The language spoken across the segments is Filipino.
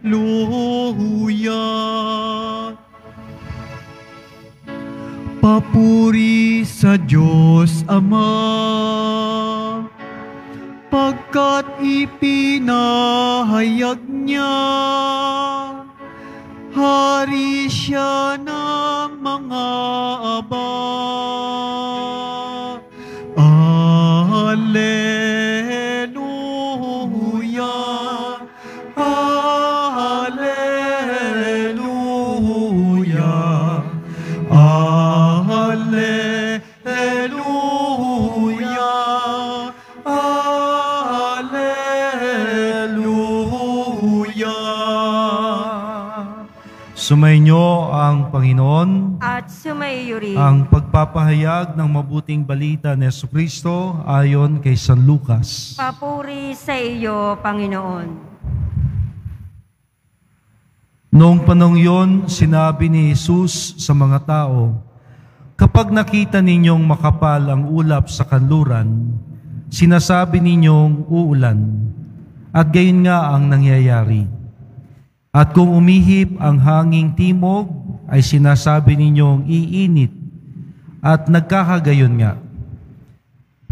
Hallelujah. Papuri sa Diyos Ama, pagkat ipinahayag niya, hari siya ng mga aba. Hallelujah, Hallelujah, Hallelujah, Hallelujah. Sumainyo ang Panginoon At sumaiyo rin ang pagpapahayag ng mabuting balita ni Jesucristo ayon kay San Lucas. papuri sa iyo, Panginoon. Noong panahon yon, sinabi ni Jesus sa mga tao, kapag nakita ninyong makapal ang ulap sa kanluran, sinasabi ninyong uulan, at gayon nga ang nangyayari. At kung umihip ang hanging timog, ay sinasabi ninyong iinit, at nagkakagayon nga.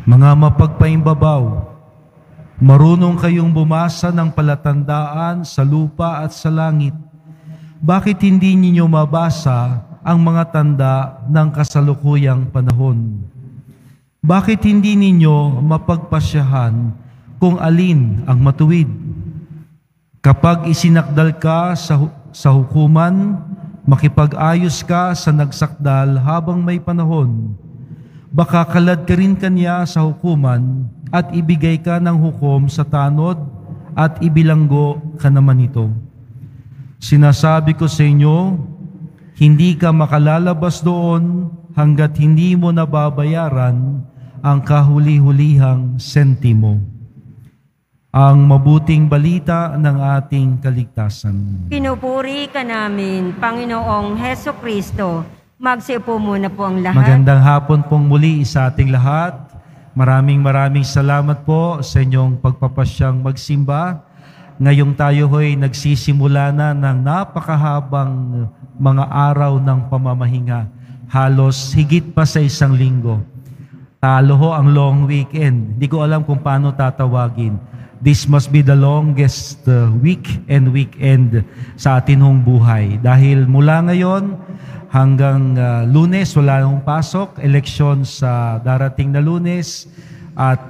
Mga mapagpaimbabaw, marunong kayong bumasa ng palatandaan sa lupa at sa langit. Bakit hindi ninyo mabasa ang mga tanda ng kasalukuyang panahon? Bakit hindi ninyo mapagpasyahan kung alin ang matuwid? Kapag isinakdal ka sa hukuman, makipag-ayos ka sa nagsakdal habang may panahon. Baka kalad ka rin kanya sa hukuman at ibigay ka ng hukom sa tanod at ibilanggo ka naman ito. Sinasabi ko sa inyo, hindi ka makalalabas doon hanggat hindi mo nababayaran ang kahuli-hulihang sentimo. Ang mabuting balita ng ating kaligtasan. Pinupuri ka namin, Panginoong Heso Kristo. Magsiupo muna po ang lahat. Magandang hapon pong muli sa ating lahat. Maraming salamat po sa inyong pagpapasyang magsimba. Ngayong tayo ho'y nagsisimula na ng napakahabang mga araw ng pamamahinga. Halos higit pa sa isang linggo. Talo ho ang long weekend. Hindi ko alam kung paano tatawagin. This must be the longest weekend sa atin hong buhay. Dahil mula ngayon hanggang Lunes, wala nang pasok. Eleksyon sa darating na Lunes. At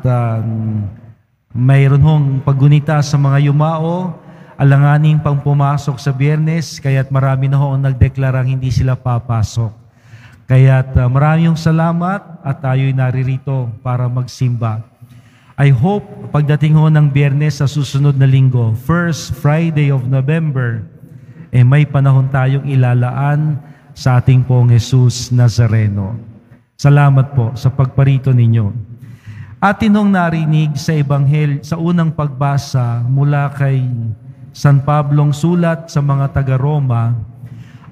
mayroon hong paggunita sa mga yumao, alanganing pang pumasok sa Biyernes, kaya't marami na hong nagdeklarang hindi sila papasok. Kaya't maraming salamat at tayo'y naririto para magsimba. I hope pagdating ho ng Biyernes sa susunod na linggo, first Friday of November, may panahon tayong ilalaan sa ating pong Jesus Nazareno. Salamat po sa pagparito ninyo. Atin hong narinig sa Ebanghel sa unang pagbasa mula kay San Pablong sulat sa mga taga-Roma,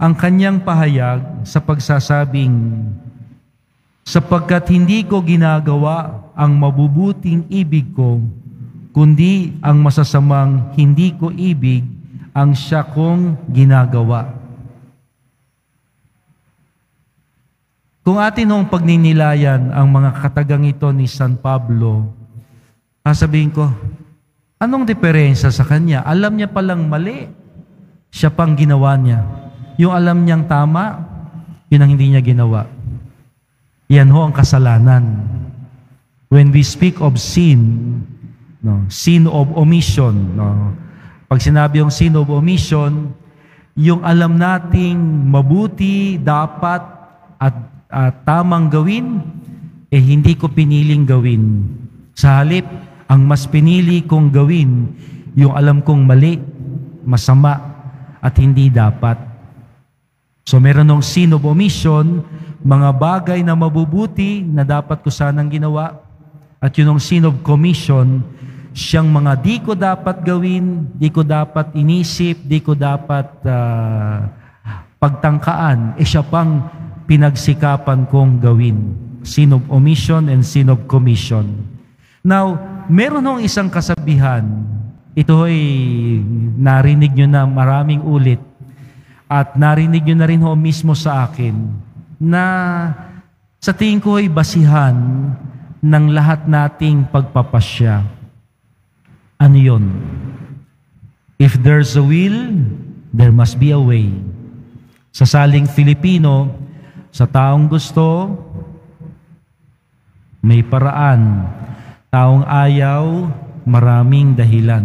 ang kanyang pahayag sa pagsasabing, sapagkat hindi ko ginagawa ang mabubuting ibig ko, kundi ang masasamang hindi ko ibig ang siya kong ginagawa. Kung atin hong pagninilayan ang mga katagang ito ni San Pablo, sasabihin ko, anong diferensya sa kanya? Alam niya palang mali, siya pang ginawa niya. Yung alam niyang tama, yun ang hindi niya ginawa. Yan ho ang kasalanan. When we speak of sin, sin of omission, pag sinabi yung sin of omission, yung alam nating mabuti, dapat, at tamang gawin, hindi ko piniling gawin. Sa halip, ang mas pinili kong gawin, yung alam kong mali, masama, at hindi dapat. So meron ng sin of omission, mga bagay na mabubuti na dapat ko sanang ginawa, at yun ang sin of commission, siyang mga di ko dapat gawin, di ko dapat inisip, di ko dapat pagtangkaan, siya pang pinagsikapan kong gawin. Sin of omission and sin of commission. Now, meron hong isang kasabihan ito ay narinig nyo na maraming ulit at narinig nyo na rin ho mismo sa akin na sa tingin ko ay basihan ng lahat nating pagpapasya. Ano yun? If there's a will, there must be a way. Sa saling Filipino, sa taong gusto, may paraan. Taong ayaw, maraming dahilan.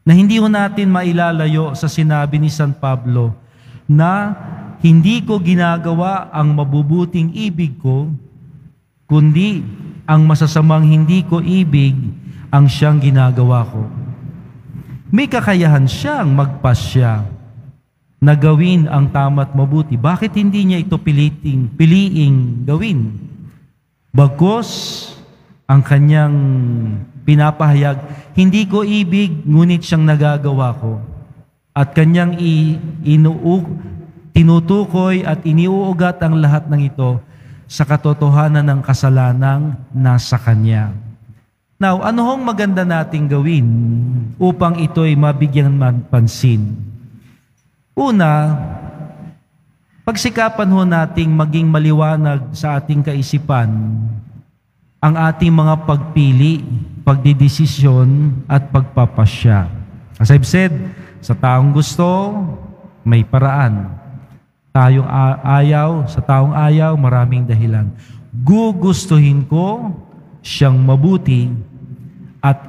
Na hindi ho natin mailalayo sa sinabi ni San Pablo na hindi ko ginagawa ang mabubuting ibig ko, kundi ang masasamang hindi ko ibig ang siyang ginagawa ko. May kakayahan siyang magpasya na gawin ang tama't mabuti. Bakit hindi niya ito piliing gawin? Bagkus ang kanyang pinapahayag, hindi ko ibig, ngunit siyang nagagawa ko. At kanyang tinutukoy at iniuugat ang lahat ng ito sa katotohanan ng kasalanang nasa kanya. Now, ano hong maganda nating gawin upang ito'y mabigyan pansin? Una, pagsikapan ho nating maging maliwanag sa ating kaisipan ang ating mga pagpili, pagdidesisyon at pagpapasya. As I've said, sa taong gusto, may paraan. Sa taong ayaw, maraming dahilan. Gugustuhin ko siyang mabuti at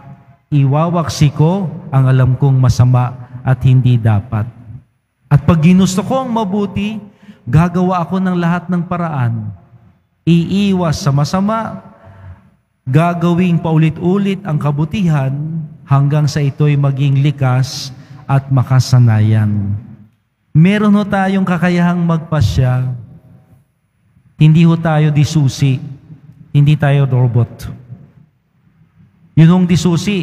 iwawaksi ko ang alam kong masama at hindi dapat. At pag ginusto ko ang mabuti, gagawa ako ng lahat ng paraan. Iiwas sa masama, gagawing paulit-ulit ang kabutihan hanggang sa ito'y maging likas at makasanayan. Meron ho tayong kakayahang magpasya. Hindi ho tayo disusi. Hindi tayo robot. Yun hong disusi,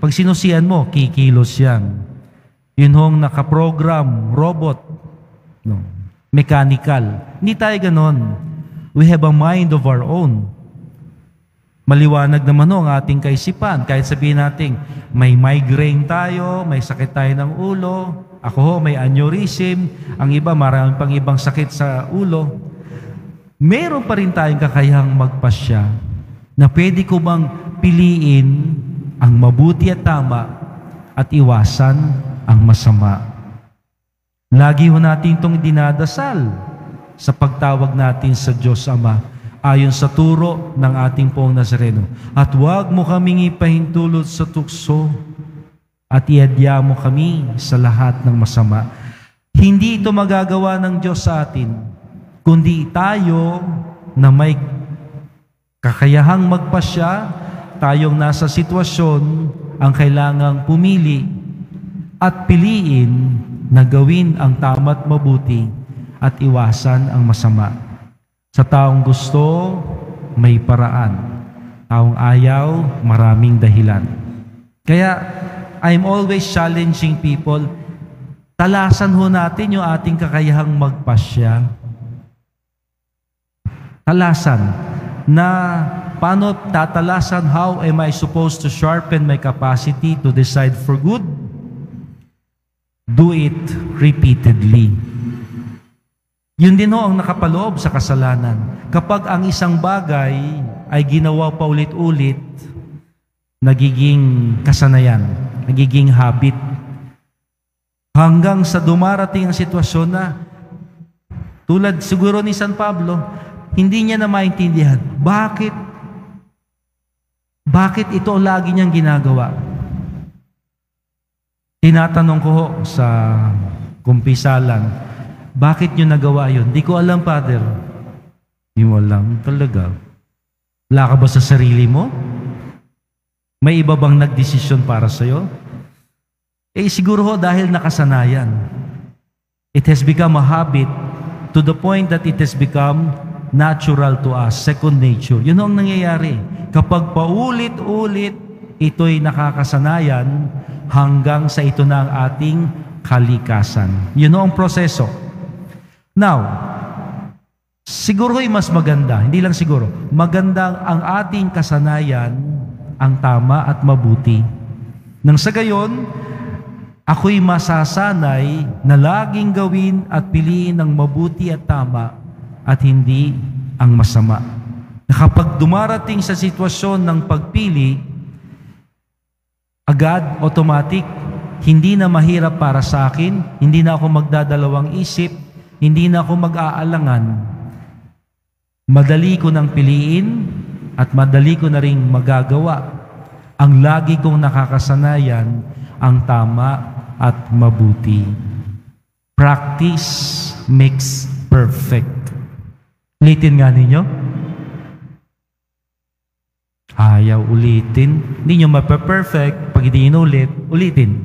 pag sinusian mo, kikilos yan. Yun hong nakaprogram, robot, no, mechanical. Hindi tayo ganon. We have a mind of our own. Maliwanag naman ho ang ating kaisipan. Kahit sabihin natin, may migraine tayo, may sakit tayo ng ulo, ako ho, may aneurysm, ang iba, marami pang ibang sakit sa ulo. Meron pa rin tayong kakayahang magpasya na pwede ko bang piliin ang mabuti at tama at iwasan ang masama. Lagi ho natin itong dinadasal sa pagtawag natin sa Diyos Ama ayon sa turo ng ating Poong Nazareno. At huwag mo kaming ipahintulot sa tukso at iadya mo kami sa lahat ng masama. Hindi ito magagawa ng Diyos sa atin, kundi tayo na may kakayahang magpasya, tayong nasa sitwasyon ang kailangang pumili at piliin na gawin ang tama't mabuti at iwasan ang masama. Sa taong gusto, may paraan. Taong ayaw, maraming dahilan. Kaya, I'm always challenging people, talasan ho natin yung ating kakayahang magpasya. Talasan. Na paano tatalasan? How am I supposed to sharpen my capacity to decide for good? Do it repeatedly. Yun din ho ang nakapaloob sa kasalanan. Kapag ang isang bagay ay ginawa pa ulit-ulit, nagiging kasanayan, nagiging habit. Hanggang sa dumarating ang sitwasyon na, tulad siguro ni San Pablo, hindi niya na maintindihan, bakit ito lagi niyang ginagawa? Tinatanong ko ho sa kumpisalan, bakit niyo nagawa yun? Di ko alam, Father. Di mo alam talaga. Wala ka ba sa sarili mo? May iba bang nagdesisyon para sa'yo? Siguro ho dahil nakasanayan. It has become a habit to the point that it has become natural to us, second nature. Yun ang nangyayari. Kapag paulit-ulit, ito'y nakakasanayan hanggang sa ito na ang ating kalikasan. Yun ang proseso. Now, siguro'y mas maganda, hindi lang siguro, magandang ang ating kasanayan ang tama at mabuti. Nang sa gayon, ako'y masasanay na laging gawin at piliin ang mabuti at tama at hindi ang masama. Na kapag dumarating sa sitwasyon ng pagpili, agad, automatic, hindi na mahirap para sa akin, hindi na ako magdadalawang isip, hindi na ako mag-aalangan. Madali ko nang piliin at madali ko na ring magagawa ang lagi kong nakakasanayan, ang tama at mabuti. Practice makes perfect. Ulitin nga ninyo. Ayaw ulitin. Hindi nyo mape-perfect. Pag hindi inulit, ulitin.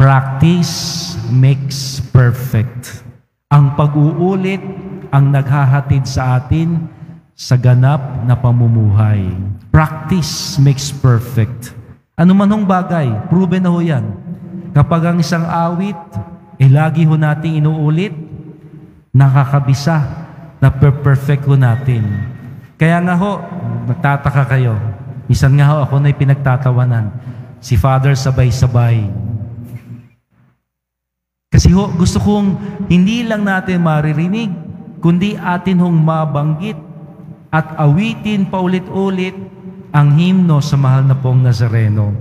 Practice makes perfect. Ang pag-uulit ang naghahatid sa atin sa ganap na pamumuhay. Practice makes perfect. Ano man hong bagay, proven na ho yan. Kapag ang isang awit, lagi ho nating inuulit, nakakabisa na perfect ho natin. Kaya nga ho, magtataka kayo. Minsan nga ho, ako na'y pinagtatawanan. Si Father sabay-sabay. Kasi ho, gusto kong hindi lang natin maririnig, kundi atin hong mabanggit at awitin paulit-ulit ang himno sa mahal na pong Nazareno.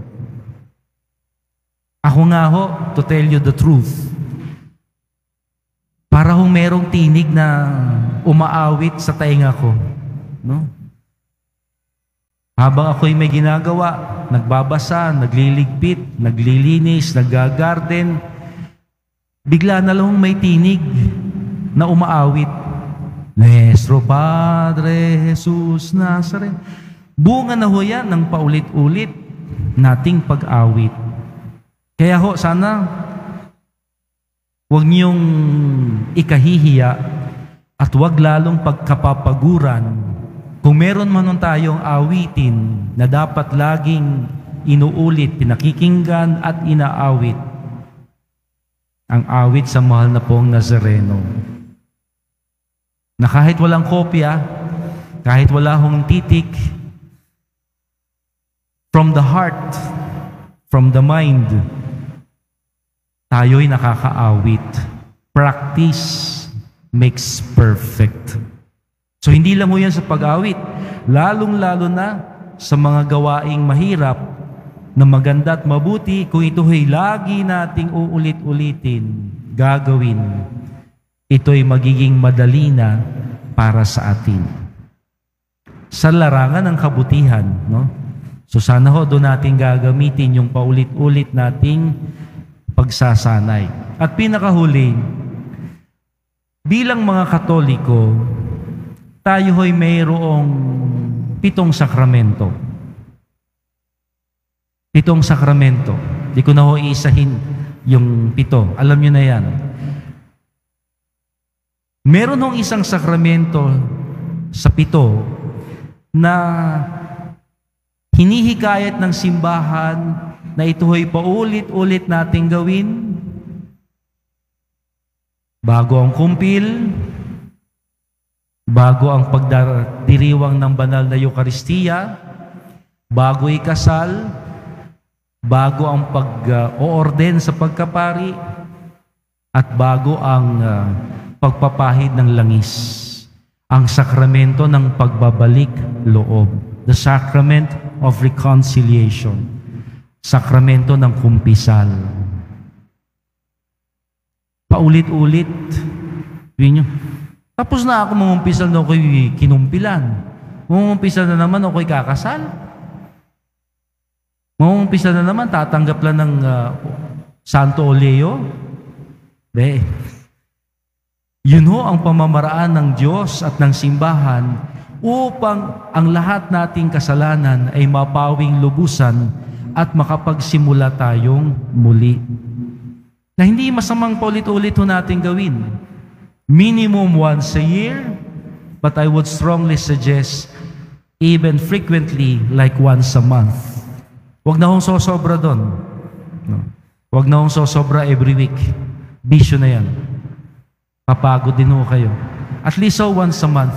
Ako nga ho, to tell you the truth, para hong merong tinig na umaawit sa tainga ko. No? Habang ako'y may ginagawa, nagbabasa, nagliligpit, naglilinis, naggagarden, bigla na lang may tinig na umaawit. Nuestro Padre Jesus Nazareno. Bunga na ho yan ng paulit-ulit nating pag-awit. Kaya ho, sana huwag niyong ikahihiya at huwag lalong pagkapapaguran kung meron man nun tayong awitin na dapat laging inuulit, pinakikinggan at inaawit. Ang awit sa mahal na pong Nazareno. Na kahit walang kopya, kahit wala hong titik, from the heart, from the mind, tayo'y nakakaawit. Practice makes perfect. So hindi lang mo yan sa pag-awit, lalong-lalo na sa mga gawaing mahirap na maganda at mabuti, kung ito'y lagi nating uulit-ulitin, gagawin, ito'y magiging madali na para sa atin. Sa larangan ng kabutihan, no? So sana ho, doon natin gagamitin yung paulit-ulit nating pagsasanay. At pinakahuli, bilang mga Katoliko, tayo ho'y mayroong 7 sakramento. 7 sakramento. Di ko na ho iisahin yung 7. Alam nyo na yan. Meron hong isang sakramento sa 7 na hinihikayat ng simbahan na ito ay paulit-ulit nating gawin bago ang kumpil, bago ang pagdiriwang ng banal na Eucharistia, bago ikasal, bago ang pag-oorden sa pagkapari, at bago ang pagpapahid ng langis, ang sakramento ng pagbabalik loob, the sacrament of reconciliation, sakramento ng kumpisal. Paulit-ulit, tapos na ako mangumpisal na ako'y kinumpilan. Mangumpisal na naman ako'y kakasal. Mangumpisal na naman tatanggap lang ng Santo Oleo. Yun ho ang pamamaraan ng Diyos at ng simbahan upang ang lahat nating kasalanan ay mapawing lubusan at makapagsimula tayong muli. Na hindi masamang paulit-ulit ho natin gawin. Minimum once a year, but I would strongly suggest even frequently like once a month. Huwag na hong sosobra doon. No. Huwag na hong sosobra every week. Bisyo na yan. Papagod din ho kayo. At least so once a month.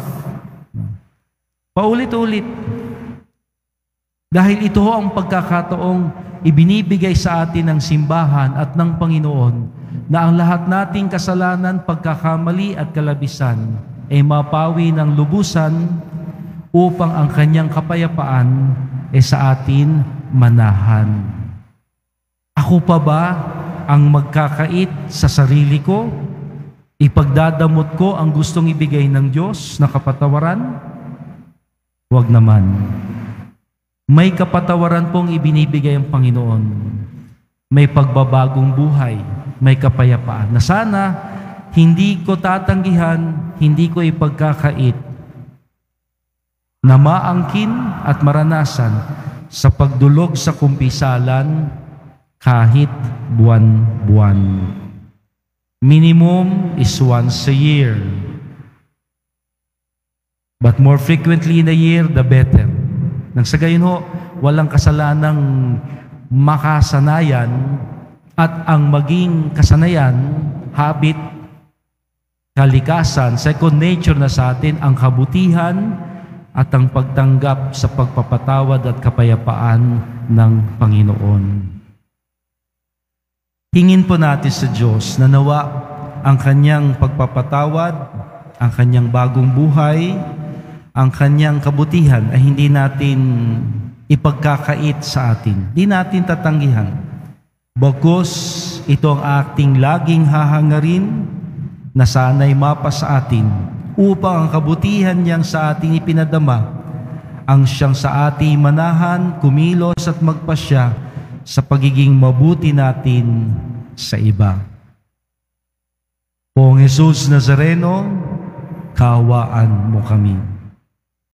Paulit-ulit. Dahil ito ang pagkakataong ibinibigay sa atin ng simbahan at ng Panginoon na ang lahat nating kasalanan, pagkakamali at kalabisan ay mapawi ng lubusan upang ang kanyang kapayapaan ay sa atin manahan. Ako pa ba ang magkakait sa sarili ko? Ipagdadamot ko ang gustong ibigay ng Diyos na kapatawaran? Huwag naman. May kapatawaran pong ibinibigay ang Panginoon. May pagbabagong buhay, may kapayapaan na sana hindi ko tatanggihan, hindi ko ipagkakait na maangkin at maranasan sa pagdulog sa kumpisalan kahit buwan-buwan. Minimum is once a year. But more frequently in a year, the better. Nang sa gayon ho, walang kasalanang makasanayan at ang maging kasanayan, habit, kalikasan, second nature na sa atin ang kabutihan at ang pagtanggap sa pagpapatawad at kapayapaan ng Panginoon. Hingin po natin sa Diyos na nawa ang kanyang pagpapatawad, ang kanyang bagong buhay, ang kanyang kabutihan ay hindi natin ipagkakait sa atin. Hindi natin tatanggihan. Bagkus ito ang ating laging hahangarin na sana'y mapa sa atin upang ang kabutihan niyang sa ating ipinadama ang siyang sa ating manahan, kumilos at magpasya sa pagiging mabuti natin sa iba. Poong Jesus Nazareno, kaawaan mo kami.